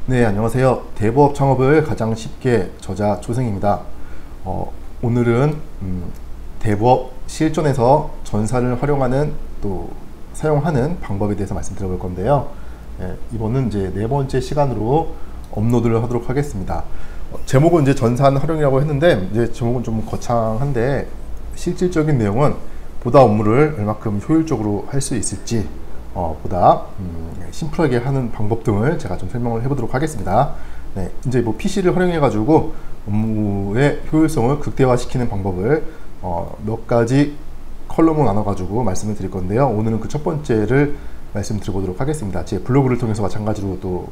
네, 안녕하세요. 대부업 창업을 가장 쉽게 저자 조승입니다. 오늘은 대부업 실전에서 전산을 활용하는 또 사용하는 방법에 대해서 말씀드려볼 건데요. 이번은 이제 네 번째 시간으로 업로드를 하도록 하겠습니다. 제목은 이제 전산 활용이라고 했는데 이제 제목은 좀 거창한데 실질적인 내용은 보다 업무를 얼마큼 효율적으로 할 수 있을지 보다 심플하게 하는 방법 등을 제가 좀 설명을 해보도록 하겠습니다. 네, 이제 뭐 PC를 활용해 가지고 업무의 효율성을 극대화시키는 방법을 몇 가지 컬럼으로 나눠 가지고 말씀을 드릴 건데요. 오늘은 그 첫 번째를 말씀드려보도록 하겠습니다. 제 블로그를 통해서 마찬가지로 또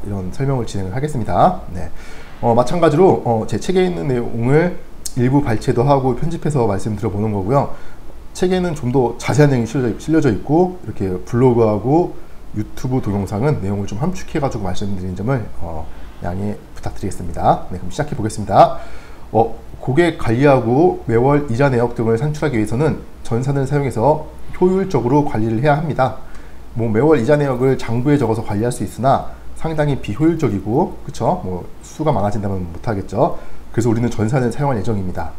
이런 설명을 진행을 하겠습니다. 네, 마찬가지로 제 책에 있는 내용을 일부 발췌도 하고 편집해서 말씀드려보는 거고요. 책에는 좀 더 자세한 내용이 실려져 있고 이렇게 블로그하고 유튜브 동영상은 내용을 좀 함축해 가지고 말씀드리는 점을 양해 부탁드리겠습니다. 네, 그럼 시작해 보겠습니다. 고객 관리하고 매월 이자 내역 등을 산출하기 위해서는 전산을 사용해서 효율적으로 관리를 해야 합니다. 뭐 매월 이자 내역을 장부에 적어서 관리할 수 있으나 상당히 비효율적이고 그쵸? 뭐 수가 많아진다면 못하겠죠. 그래서 우리는 전산을 사용할 예정입니다.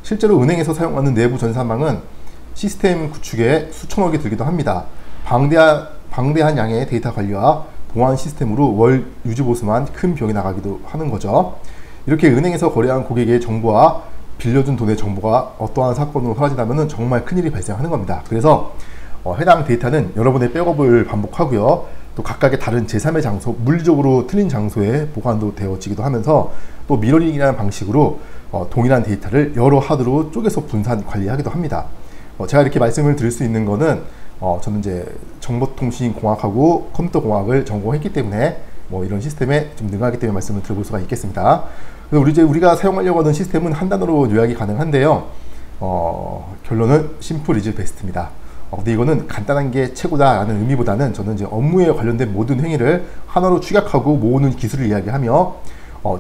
실제로 은행에서 사용하는 내부 전산망은 시스템 구축에 수천억이 들기도 합니다. 방대한 양의 데이터 관리와 보안 시스템으로 월 유지보수만 큰 비용이 나가기도 하는 거죠. 이렇게 은행에서 거래한 고객의 정보와 빌려준 돈의 정보가 어떠한 사건으로 사라진다면 정말 큰일이 발생하는 겁니다. 그래서 해당 데이터는 여러분의 백업을 반복하고요. 또 각각의 다른 제3의 장소, 물리적으로 틀린 장소에 보관도 되어지기도 하면서 또 미러링이라는 방식으로 동일한 데이터를 여러 하드로 쪼개서 분산 관리하기도 합니다. 제가 이렇게 말씀을 드릴 수 있는 거는 저는 이제 정보통신공학하고 컴퓨터공학을 전공했기 때문에 뭐 이런 시스템에 좀 능하기 때문에 말씀을 드려볼 수가 있겠습니다. 그래서 우리가 사용하려고 하는 시스템은 한 단어로 요약이 가능한데요. 결론은 심플 이즈 베스트입니다. 근데 이거는 간단한 게 최고다라는 의미보다는 저는 이제 업무에 관련된 모든 행위를 하나로 축약하고 모으는 기술을 이야기하며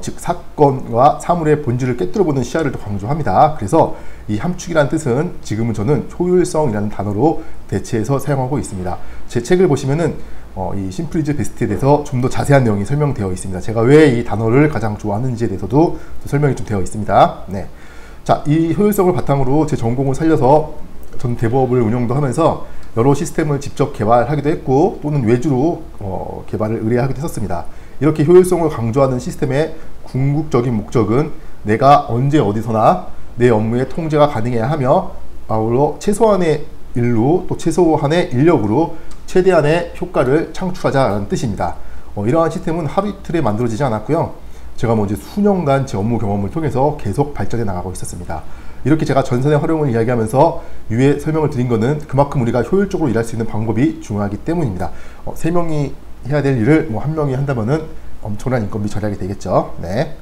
즉 사건과 사물의 본질을 깨뜨려보는 시야를 더 강조합니다. 그래서 이 함축이라는 뜻은 지금은 저는 효율성이라는 단어로 대체해서 사용하고 있습니다. 제 책을 보시면은 이 심플 이즈 베스트에 대해서 좀 더 자세한 내용이 설명되어 있습니다. 제가 왜 이 단어를 가장 좋아하는지에 대해서도 설명이 좀 되어 있습니다. 네. 자, 이 효율성을 바탕으로 제 전공을 살려서 전 대부업을 운영도 하면서 여러 시스템을 직접 개발하기도 했고 또는 외주로 개발을 의뢰하기도 했었습니다. 이렇게 효율성을 강조하는 시스템의 궁극적인 목적은 내가 언제 어디서나 내 업무의 통제가 가능해야 하며 아울러 최소한의 일로 또 최소한의 인력으로 최대한의 효과를 창출하자라는 뜻입니다. 이러한 시스템은 하루 이틀에 만들어지지 않았고요. 제가 이제 수년간 제 업무 경험을 통해서 계속 발전해 나가고 있었습니다. 이렇게 제가 전산의 활용을 이야기하면서 위에 설명을 드린 것은 그만큼 우리가 효율적으로 일할 수 있는 방법이 중요하기 때문입니다. 3명이 해야 될 일을 뭐 1명이 한다면은 엄청난 인건비 절약이 되겠죠. 네.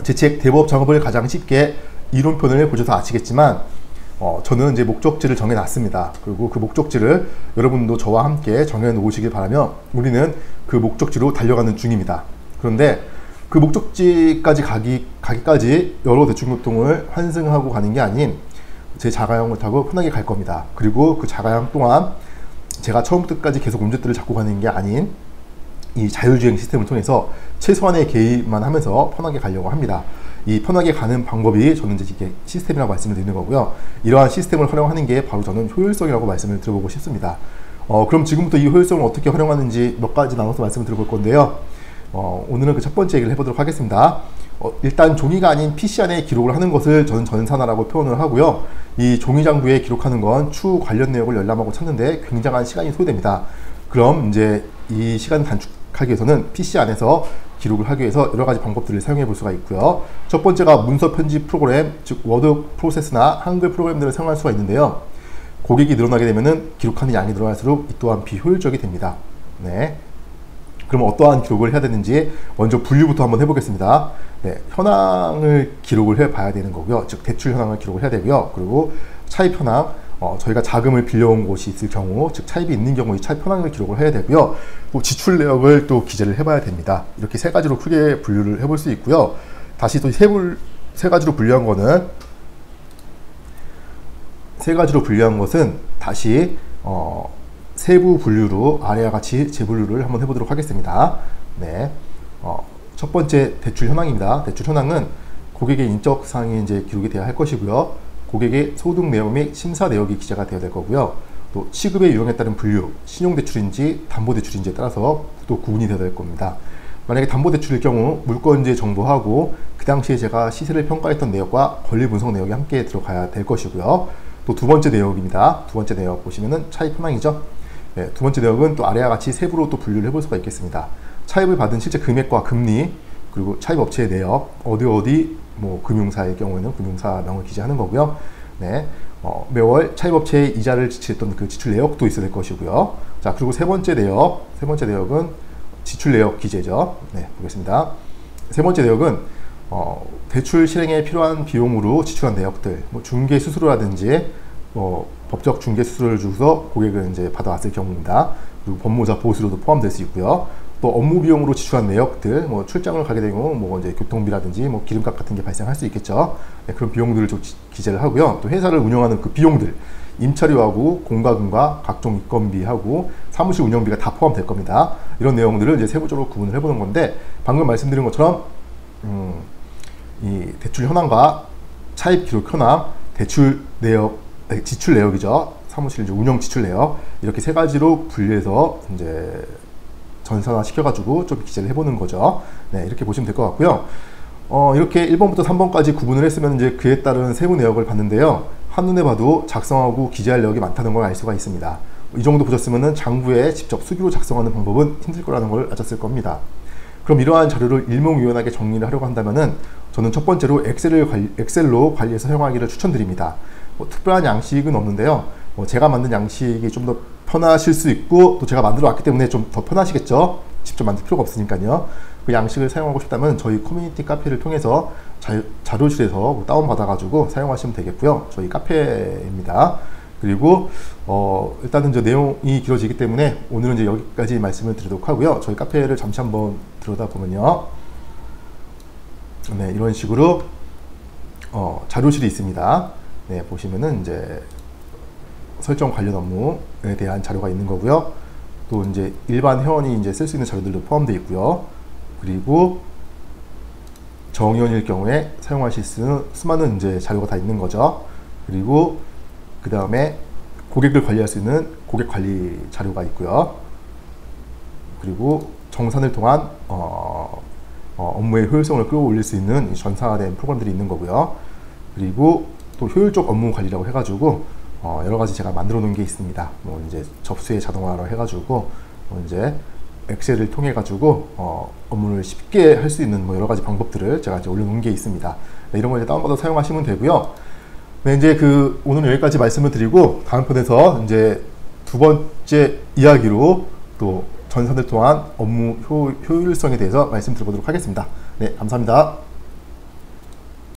제 책 대부업 창업을 가장 쉽게 이론편을 보셔서 아시겠지만 저는 이제 목적지를 정해 놨습니다. 그리고 그 목적지를 여러분도 저와 함께 정해 놓으시길 바라며 우리는 그 목적지로 달려가는 중입니다. 그런데 그 목적지까지 가기까지 여러 대중교통을 환승하고 가는 게 아닌 제 자가용을 타고 편하게 갈 겁니다. 그리고 그 자가용 또한 제가 처음부터 끝까지 계속 운전대를 잡고 가는 게 아닌 이 자율주행 시스템을 통해서 최소한의 개입만 하면서 편하게 가려고 합니다. 이 편하게 가는 방법이 저는 이제 이게 시스템이라고 말씀을 드리는 거고요. 이러한 시스템을 활용하는 게 바로 저는 효율성이라고 말씀을 드려보고 싶습니다. 그럼 지금부터 이 효율성을 어떻게 활용하는지 몇 가지 나눠서 말씀을 드려볼 건데요. 오늘은 그 첫 번째 얘기를 해보도록 하겠습니다. 일단 종이가 아닌 PC 안에 기록을 하는 것을 저는 전산화라고 표현을 하고요. 이 종이 장부에 기록하는 건 추후 관련 내역을 열람하고 찾는데 굉장한 시간이 소요됩니다. 그럼 이제 이 시간 단축하기 위해서는 PC 안에서 기록을 하기 위해서 여러 가지 방법들을 사용해 볼 수가 있고요. 첫 번째가 문서 편집 프로그램, 즉 워드 프로세스나 한글 프로그램들을 사용할 수가 있는데요. 고객이 늘어나게 되면은 기록하는 양이 늘어날수록 이 또한 비효율적이 됩니다. 네. 그럼 어떠한 기록을 해야 되는지 먼저 분류부터 한번 해보겠습니다. 네, 현황을 기록을 해 봐야 되는 거고요. 즉 대출 현황을 기록을 해야 되고요. 그리고 차입 현황, 저희가 자금을 빌려온 곳이 있을 경우, 즉 차입이 있는 경우 이 차입 현황을 기록을 해야 되고요. 또 지출 내역을 또 기재를 해봐야 됩니다. 이렇게 세 가지로 크게 분류를 해볼 수 있고요. 다시 또 세 가지로 분류한 것은 다시 세부 분류로 아래와 같이 재분류를 한번 해보도록 하겠습니다. 네, 첫 번째 대출 현황입니다. 대출 현황은 고객의 인적 사항이 이제 기록이 되어야 할 것이고요. 고객의 소득 내역 및 심사 내역이 기재가 되어야 될 거고요. 또 취급의 유형에 따른 분류, 신용대출인지 담보대출인지에 따라서 또 구분이 되어야 될 겁니다. 만약에 담보대출일 경우 물건지 정보하고 그 당시에 제가 시세를 평가했던 내역과 권리 분석 내역이 함께 들어가야 될 것이고요. 또 두 번째 내역입니다. 두 번째 내역 보시면은 차입 현황이죠. 네, 두 번째 내역은 또 아래와 같이 세부로 또 분류를 해볼 수가 있겠습니다. 차입을 받은 실제 금액과 금리, 그리고 차입 업체의 내역, 어디 뭐 금융사의 경우에는 금융사명을 기재하는 거고요. 네, 매월 차입업체의 이자를 지출했던 그 지출 내역도 있어야 될 것이고요. 자, 그리고 세 번째 내역은 지출 내역 기재죠. 네, 보겠습니다. 세 번째 내역은 대출 실행에 필요한 비용으로 지출한 내역들, 뭐 중개 수수료라든지 법적 중개 수수료를 주고서 고객을 이제 받아왔을 경우입니다. 그리고 법무자 보수료도 포함될 수 있고요. 또 업무 비용으로 지출한 내역들, 뭐 출장을 가게 되고 뭐 이제 교통비라든지 뭐 기름값 같은 게 발생할 수 있겠죠. 네, 그런 비용들을 좀 기재를 하고요. 또 회사를 운영하는 그 비용들, 임차료하고 공과금과 각종 입건비하고 사무실 운영비가 다 포함될 겁니다. 이런 내용들을 이제 세부적으로 구분을 해보는 건데, 방금 말씀드린 것처럼 이 대출 현황과 차입 기록 현황, 대출 내역, 지출 내역이죠. 사무실 이제 운영 지출 내역, 이렇게 세 가지로 분류해서 이제 전산화 시켜가지고 좀 기재를 해보는 거죠. 네, 이렇게 보시면 될 것 같고요. 이렇게 1번부터 3번까지 구분을 했으면 이제 그에 따른 세부 내역을 봤는데요. 한눈에 봐도 작성하고 기재할 내역이 많다는 걸 알 수가 있습니다. 이 정도 보셨으면 장부에 직접 수기로 작성하는 방법은 힘들 거라는 걸 아셨을 겁니다. 그럼 이러한 자료를 일목요연하게 정리를 하려고 한다면은 저는 첫 번째로 엑셀로 관리해서 사용하기를 추천드립니다. 뭐 특별한 양식은 없는데요. 제가 만든 양식이 좀 더 편하실 수 있고, 또 제가 만들어 왔기 때문에 좀 더 편하시겠죠. 직접 만들 필요가 없으니까요. 그 양식을 사용하고 싶다면 저희 커뮤니티 카페를 통해서 자료실에서 다운받아 가지고 사용하시면 되겠고요. 저희 카페입니다. 그리고 일단은 이제 내용이 길어지기 때문에 오늘은 이제 여기까지 말씀을 드리도록 하고요. 저희 카페를 잠시 한번 들여다보면요, 네, 이런 식으로 자료실이 있습니다. 네, 보시면은 이제 설정 관련 업무에 대한 자료가 있는 거고요. 또 이제 일반 회원이 이제 쓸 수 있는 자료들도 포함되어 있고요. 그리고 정의원일 경우에 사용하실 수 있는 수많은 이제 자료가 다 있는 거죠. 그리고 그 다음에 고객을 관리할 수 있는 고객 관리 자료가 있고요. 그리고 정산을 통한 업무의 효율성을 끌어올릴 수 있는 전산화된 프로그램들이 있는 거고요. 그리고 또 효율적 업무 관리라고 해가지고 여러 가지 제가 만들어 놓은 게 있습니다. 뭐 이제 접수의 자동화로 해가지고 뭐 이제 엑셀을 통해 가지고 업무를 쉽게 할 수 있는 뭐 여러 가지 방법들을 제가 이제 올려놓은 게 있습니다. 네, 이런 거 이제 다운받아 사용하시면 되고요. 네, 이제 오늘 여기까지 말씀을 드리고, 다음 편에서 이제 두 번째 이야기로 또 전산을 통한 업무 효율성에 대해서 말씀드려보도록 하겠습니다. 네, 감사합니다.